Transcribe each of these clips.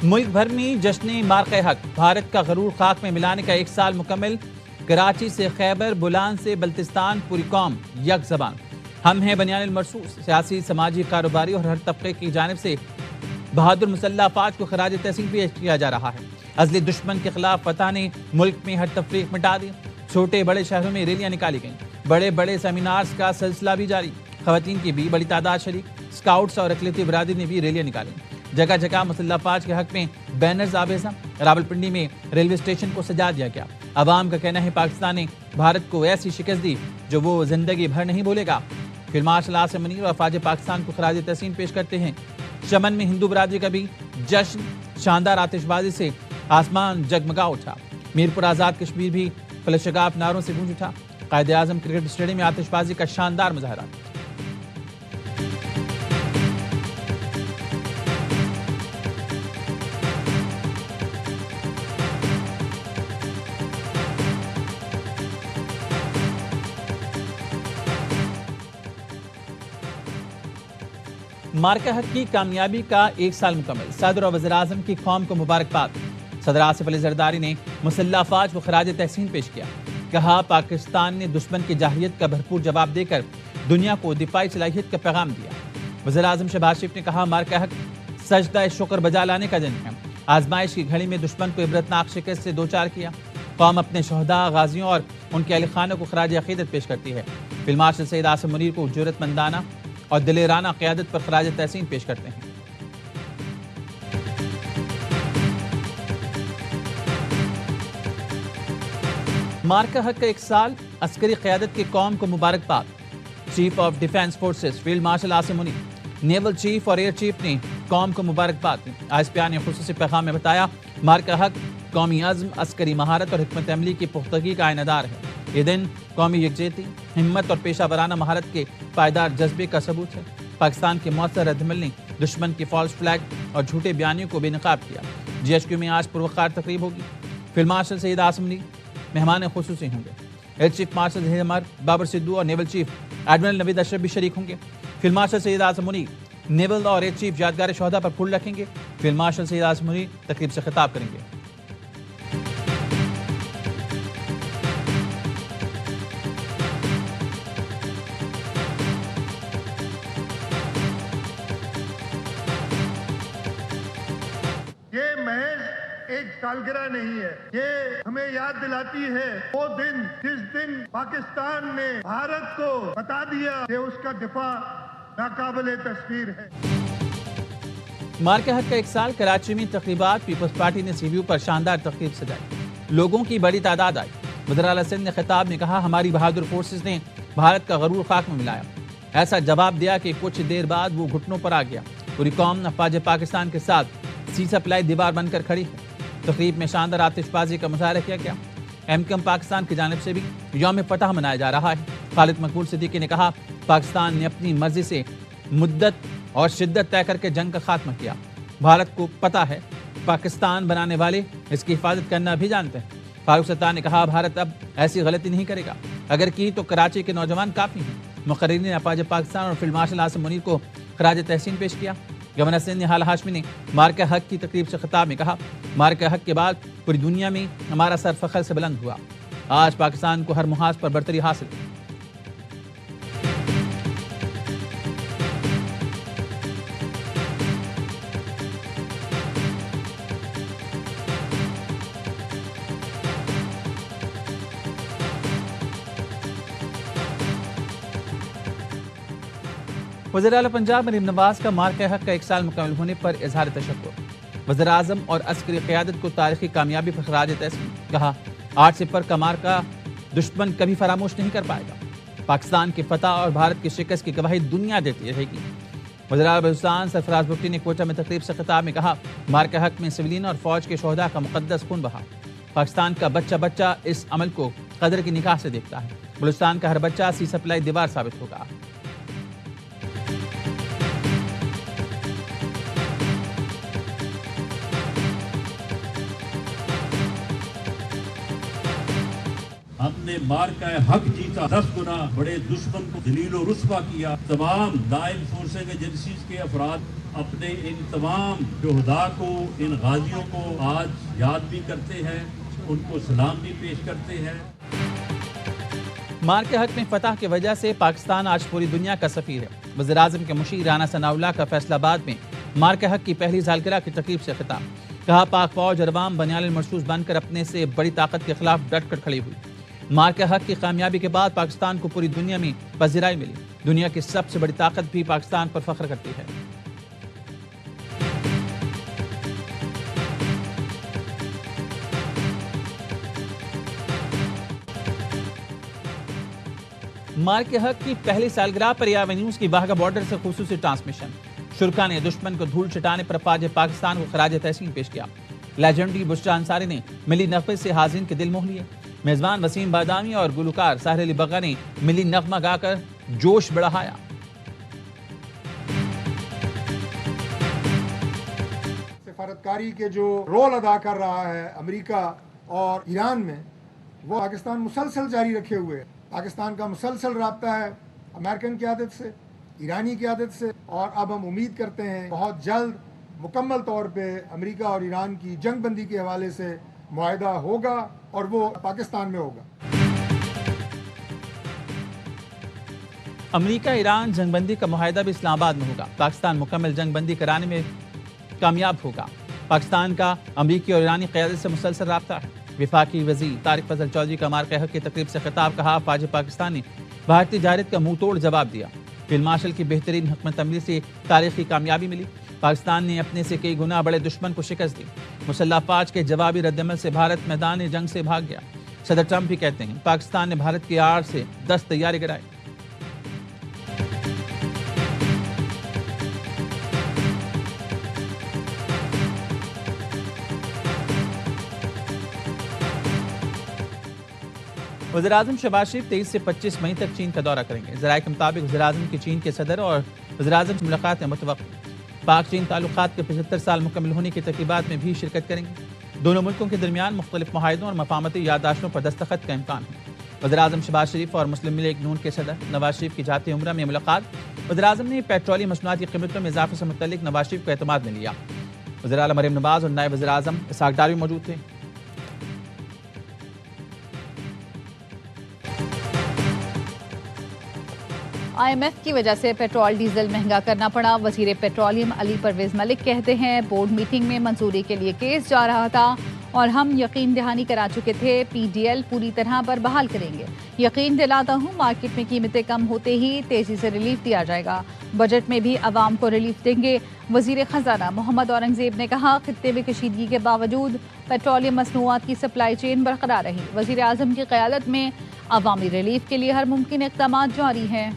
ملک بھر میں جشن مارق حق بھارت کا غرور خاک میں ملانے کا 1 سال مکمل۔ کراچی سے خیبر، بولان سے بلتستان، پوری قوم یک زبان۔ ہم ہیں بنیان المرصوص۔ سیاسی، سماجی، کاروباری اور ہر طبقے کی جانب سے بہادر مسلح افواج کو خراج تحسین پیش کیا جا رہا ہے۔ ازلی دشمن کے خلاف فتح نے ملک میں ہر تفریق مٹا دی۔ چھوٹے بڑے شہروں میں ریلیاں نکالی گئیں۔ بڑے بڑے سیمینارز کا سلسلہ بھی جاری۔ خواتین کی بھی بڑی تعداد شریک۔ اسکاؤٹس اور اقلیتی برادری نے بھی ریلیاں نکالی۔ جگہ جگہ مسلح افواج کے حق میں بینرز آویزاں۔ راولپنڈی میں ریلوے اسٹیشن کو سجا دیا گیا۔ عوام کا کہنا ہے پاکستان نے بھارت کو ایسی شکست دی جو وہ زندگی بھر نہیں بھولے گا۔ فیلڈ مارشل عاصم منیر اور افواج پاکستان کو خراج تحسین پیش کرتے ہیں۔ چمن میں ہندو برادری کا بھی جشن، شاندار آتش بازی سے آسمان جگمگا اٹھا۔ میرپور آزاد کشمیر بھی فلشگاف نعروں سے گونج اٹھا۔ قائد اعظم کرکٹ اسٹیڈیم میں آتش بازی کا شاندار مظاہرہ۔ مارکہ حق کی کامیابی کا 1 سال مکمل۔ صدر اور وزیر اعظم کی قوم کو مبارکباد۔ صدر آصف علی زرداری نے مسلح افواج کو خراج تحسین پیش کیا۔ کہا پاکستان نے دشمن کی جارحیت کا بھرپور جواب دے کر دنیا کو دفاعی صلاحیت کا پیغام دیا۔ وزیر اعظم شہباز شریف نے کہا مارکہ حق سجدہ شکر بجا لانے کا دن ہے۔ آزمائش کی گھڑی میں دشمن کو عبرتناک شکست سے دوچار کیا۔ قوم اپنے شہداء، غازیوں اور ان کے اہل خانوں کو خراج عقیدت پیش کرتی ہے۔ فیلڈ مارشل سید عاصم منیر کو جرأت مندانہ اور دلیرانہ قیادت پر خراج تحسین پیش کرتے ہیں۔ مارکہ حق کا 1 سال، عسکری قیادت کی قوم کو مبارکباد۔ Chief of defence forces field marshal Asim Munir, naval chief اور ایئر چیف نے قوم کو مبارکباد دی۔ ISPR نے خصوصی پیغام میں بتایا مارکہ حق قومی عزم، عسکری مہارت اور حکمت عملی کی پختگی کا آئینہ دار ہے۔ یہ دن قومی یکجہتی، ہمت اور پیشہ ورانہ مہارت کے پائیدار جذبے کا ثبوت ہے۔ پاکستان کے مؤثر ردعمل نے دشمن کے فالس فلیگ اور جھوٹے بیانیوں کو بے نقاب کیا۔ GHQ میں آج پروقار تقریب ہوگی۔ فیلڈ مارشل سید عاصم منیر مہمان خصوصی ہوں گے۔ ایئر چیف مارشل ظہیر عمر، بابر سدھو اور نیول چیف ایڈمرل نوید اشرف بھی شریک ہوں گے۔ فیلڈ مارشل سید عاصم منیر نیول اور ایئر چیف یادگار شہداء پر پھول رکھیں گے۔ فیلڈ مارشل سید عاصم منیر تقریب سے خطاب کریں گے۔ ایک سالگرہ نہیں ہے، یہ ہمیں یاد دلاتی ہے وہ دن جس دن پاکستان نے بھارت کو بتا دیا کہ اس کا دفاع ناقابل تصویر ہے۔ مارکہ حق کا 1 سال، کراچی میں تقریبات۔ پیپلز پارٹی نے سی وی یو پر شاندار تقریب سجائی۔ لوگوں کی بڑی تعداد آئی۔ وزیر اعلیٰ سندھ نے خطاب میں کہا ہماری بہادر فورسز نے بھارت کا غرور خاک میں ملایا۔ ایسا جواب دیا کہ کچھ دیر بعد وہ گھٹنوں پر آ گیا۔ پوری قوم افواج پاکستان کے ساتھ سی سپلائی دیوار بن کر کھڑی ہے۔ تقریب میں شاندار آتش بازی کا مظاہرہ کیا گیا۔ MKM پاکستان کی جانب سے بھی یوم فتح منایا جا رہا ہے۔ خالد مقبول صدیقی نے کہا پاکستان نے اپنی مرضی سے مدت اور شدت طے کر کے جنگ کا خاتمہ کیا۔ بھارت کو پتہ ہے پاکستان بنانے والے اس کی حفاظت کرنا بھی جانتے ہیں۔ فاروق ستار نے کہا بھارت اب ایسی غلطی نہیں کرے گا، اگر کی تو کراچی کے نوجوان کافی ہیں۔ مقررین نے افواج پاکستان اور فیلڈ مارشل عاصم منیر کو خراج تحسین پیش کیا۔ گورنر سندھ نہال ہاشمی نے مارکہ حق کی تقریب سے خطاب میں کہا مارکہ حق کے بعد پوری دنیا میں ہمارا سر فخر سے بلند ہوا۔ آج پاکستان کو ہر محاذ پر برتری حاصل ہے۔ وزیر اعلیٰ پنجاب مریم نواز کا مارکہ حق کا 1 سال مکمل ہونے پر اظہار تشکر۔ وزیر اعظم اور عسکری قیادت کو تاریخی کامیابی پر خراج تحسین۔ کہا 8 سپر کا مارکہ دشمن کبھی فراموش نہیں کر پائے گا۔ پاکستان کی فتح اور بھارت کی شکست کی گواہی دنیا دیتی رہے گی۔ وزیر اعلیٰ بلوچستان سرفراز بھٹی نے کوئٹہ میں تقریب سے خطاب میں کہا مارکہ حق میں سویلین اور فوج کے شہداء کا مقدس خون بہا۔ پاکستان کا بچہ بچہ اس عمل کو قدر کی نگاہ سے دیکھتا ہے۔ بلوچستان کا ہر بچہ سی سپلائی دیوار ثابت ہوگا۔ ہم نے مارکہ حق جیتا۔ کا 10 گنا بڑے دشمن کو ذلیل و رسوا کیا. تمام دائل فورسز ایجنسیز کے افراد اپنے ان تمام شہداء کو، ان غازیوں کو آج یاد بھی کرتے ہیں، ان کو سلام بھی پیش کرتے ہیں. مار کے حق میں فتح کی وجہ سے پاکستان آج پوری دنیا کا سفیر ہے. وزیر اعظم کے مشیر رانا ثناء اللہ کا فیصل آباد میں مار کے حق کی پہلی سالگرہ کی تقریب سے خطاب. کہا پاک فوج اور عوام بنیاد المرصوص بن کر اپنے سے بڑی طاقت کے خلاف ڈٹ کر کھڑی ہوئی. مار کے حق کی کامیابی کے بعد پاکستان کو پوری دنیا میں پذیرائی ملی. دنیا کی سب سے بڑی طاقت بھی پاکستان پر فخر کرتی ہے. مار کے حق کی پہلی سالگرہ پر یا نیوز کی واہگہ بارڈر سے خصوصی ٹرانسمیشن. شرکا نے دشمن کو دھول چٹانے پر فوج پاکستان کو خراج تحسین پیش کیا. لیجنڈری بشرا انصاری نے ملی نغمے سے حاضرین کے دل موہ لیے. میزبان وسیم بادامی اور گلوکار ساحر علی بگا نے ملی نغمہ گا کر جوش بڑھایا. سفارتکاری کے جو رول ادا کر رہا ہے امریکہ اور ایران میں، وہ پاکستان مسلسل جاری رکھے ہوئے ہے. پاکستان کا مسلسل رابطہ ہے امریکن قیادت سے، ایرانی قیادت سے، اور اب ہم امید کرتے ہیں بہت جلد مکمل طور پہ امریکہ اور ایران کی جنگ بندی کے حوالے سے معاہدہ ہوگا اور وہ پاکستان میں ہوگا. امریکہ ایران جنگ بندی کا معاہدہ بھی اسلام آباد میں ہوگا. پاکستان مکمل جنگ بندی کرانے میں کامیاب ہوگا. پاکستان کا امریکی اور ایرانی قیادت سے مسلسل رابطہ ہے. وفاقی وزیر طارق فضل چودھری کا مار کے حق کی تقریب سے خطاب. کہا فوج پاکستان نے بھارتی تجارت کا منہ توڑ جواب دیا. فیلڈ مارشل کی بہترین حکمت عملی سے تاریخی کامیابی ملی. پاکستان نے اپنے سے کئی گنا بڑے دشمن کو شکست دی. مسلح افواج کے جوابی رد عمل سے بھارت میدان جنگ سے بھاگ گیا. صدر ٹرمپ بھی کہتے ہیں پاکستان نے بھارت کی آڑ سے 10 طیارے گرائے. وزیر اعظم شہباز شریف 23 سے 25 مئی تک چین کا دورہ کریں گے. ذرائع کے مطابق وزیر اعظم کی چین کے صدر اور وزیر اعظم سے ملاقات متوقع. پاک چین تعلقات کے 75 سال مکمل ہونے کی تقریبات میں بھی شرکت کریں گے. دونوں ملکوں کے درمیان مختلف معاہدوں اور مفاہمتی یادداشتوں پر دستخط کا امکان ہے. وزیر اعظم شہباز شریف اور مسلم لیگ نون کے صدر نواز شریف کی ذاتی عمرہ میں ملاقات. وزیر اعظم نے پیٹرولیم مصنوعات کی قیمتوں میں اضافے سے متعلق نواز شریف کو اعتماد میں لیا. وزیر اعلیٰ مریم نواز اور نائب وزیر اعظم اسحاق ڈار بھی موجود تھے. IMF کی وجہ سے پیٹرول ڈیزل مہنگا کرنا پڑا. وزیر پیٹرولیم علی پرویز ملک کہتے ہیں بورڈ میٹنگ میں منظوری کے لیے کیس جا رہا تھا اور ہم یقین دہانی کرا چکے تھے PDL پوری طرح پر بحال کریں گے. یقین دلاتا ہوں مارکیٹ میں قیمتیں کم ہوتے ہی تیزی سے ریلیف دیا جائے گا. بجٹ میں بھی عوام کو ریلیف دیں گے. وزیر خزانہ محمد اورنگزیب نے کہا خطے میں کشیدگی کے باوجود پیٹرولیم مصنوعات کی سپلائی چین برقرار رہی. وزیر اعظم کی قیادت میں عوامی ریلیف کے لیے ہر ممکن اقدامات جاری ہیں.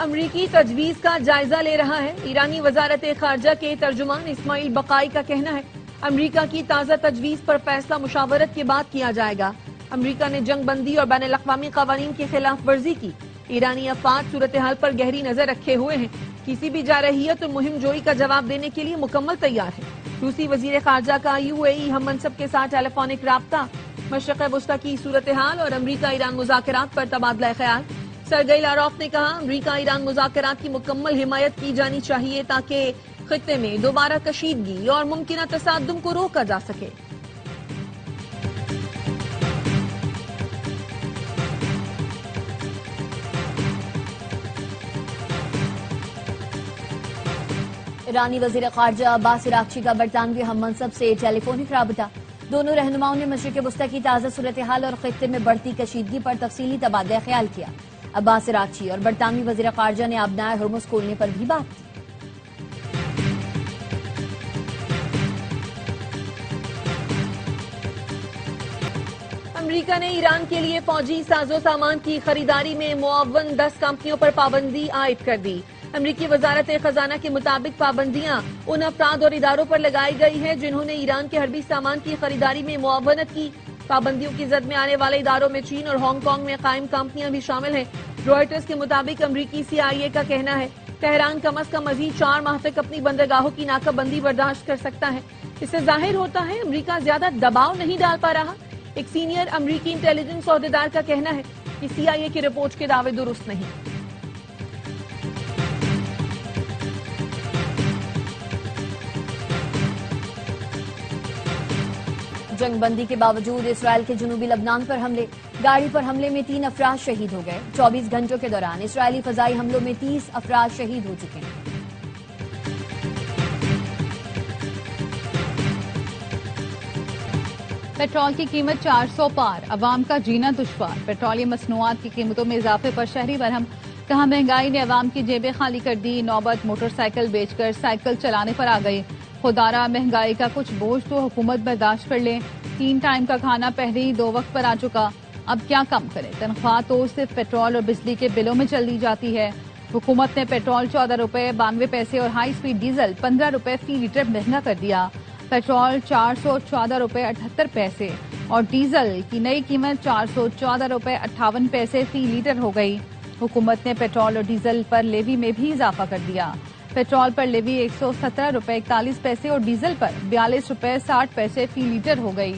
امریکی تجویز کا جائزہ لے رہا ہے. ایرانی وزارت خارجہ کے ترجمان اسماعیل بقائی کا کہنا ہے امریکہ کی تازہ تجویز پر فیصلہ مشاورت کے بعد کیا جائے گا. امریکہ نے جنگ بندی اور بین الاقوامی قوانین کی خلاف ورزی کی. ایرانی افواج صورتحال پر گہری نظر رکھے ہوئے ہیں. کسی بھی جارحیت اور مہم جوئی کا جواب دینے کے لیے مکمل تیار ہے. روسی وزیر خارجہ کا UAE ہم منصب کے ساتھ ٹیلی فونک رابطہ. مشرق وسطی کی صورتحال اور امریکہ ایران مذاکرات پر تبادلہ خیال. سرگئی لاروف نے کہا امریکہ ایران مذاکرات کی مکمل حمایت کی جانی چاہیے تاکہ خطے میں دوبارہ کشیدگی اور ممکنہ تصادم کو روکا جا سکے. ایرانی وزیر خارجہ عباس عراقچی کا برطانوی ہم منصب سے ٹیلی فونک رابطہ. دونوں رہنماؤں نے مشرق وسطی کی تازہ صورتحال اور خطے میں بڑھتی کشیدگی پر تفصیلی تبادلہ خیال کیا. عباس عراقچی اور برطانوی وزیر خارجہ نے آبنائے ہرمز کھولنے پر بھی بات کی. امریکہ نے ایران کے لیے فوجی ساز و سامان کی خریداری میں معاون 10 کمپنیوں پر پابندی عائد کر دی. امریکی وزارت خزانہ کے مطابق پابندیاں ان افراد اور اداروں پر لگائی گئی ہیں جنہوں نے ایران کے حربی سامان کی خریداری میں معاونت کی. پابندیوں کی زد میں آنے والے اداروں میں چین اور ہانگ کانگ میں قائم کمپنیاں بھی شامل ہیں. روئٹرز کے مطابق امریکی CIA کا کہنا ہے تہران کم از کم مزید 4 ماہ تک اپنی بندرگاہوں کی ناکہ بندی برداشت کر سکتا ہے. اس سے ظاہر ہوتا ہے امریکہ زیادہ دباؤ نہیں ڈال پا رہا. ایک سینئر امریکی انٹیلیجنس عہدیدار کا کہنا ہے کہ CIA کی رپورٹ کے دعوے درست نہیں. جنگ بندی کے باوجود اسرائیل کے جنوبی لبنان پر حملے. گاڑی پر حملے میں 3 افراد شہید ہو گئے. 24 گھنٹوں کے دوران اسرائیلی فضائی حملوں میں 30 افراد شہید ہو چکے ہیں. پیٹرول کی قیمت 400 پار، عوام کا جینا دشوار. پیٹرولیم مصنوعات کی قیمتوں میں اضافے پر شہری برہم. کہاں مہنگائی نے عوام کی جیبیں خالی کر دی. نوبت موٹر سائیکل بیچ کر سائیکل چلانے پر آ گئی. خدارہ مہنگائی کا کچھ بوجھ تو حکومت برداشت کر لے. 3 ٹائم کا کھانا پہلے ہی 2 وقت پر آ چکا، اب کیا کم کرے. تنخواہ تو صرف پیٹرول اور بجلی کے بلوں میں چل دی جاتی ہے. حکومت نے پیٹرول 14 روپے 92 پیسے اور ہائی سپیڈ ڈیزل 15 روپے فی لیٹر مہنگا کر دیا. پیٹرول 414 روپے 78 پیسے اور ڈیزل کی نئی قیمت 414 روپے 58 پیسے فی لیٹر ہو گئی. حکومت نے پیٹرول اور ڈیزل پر لیوی میں بھی اضافہ کر دیا. پیٹرول پر لیوی 117 روپے 41 پیسے اور ڈیزل پر 42 روپے 60 پیسے فی لیٹر ہو گئی.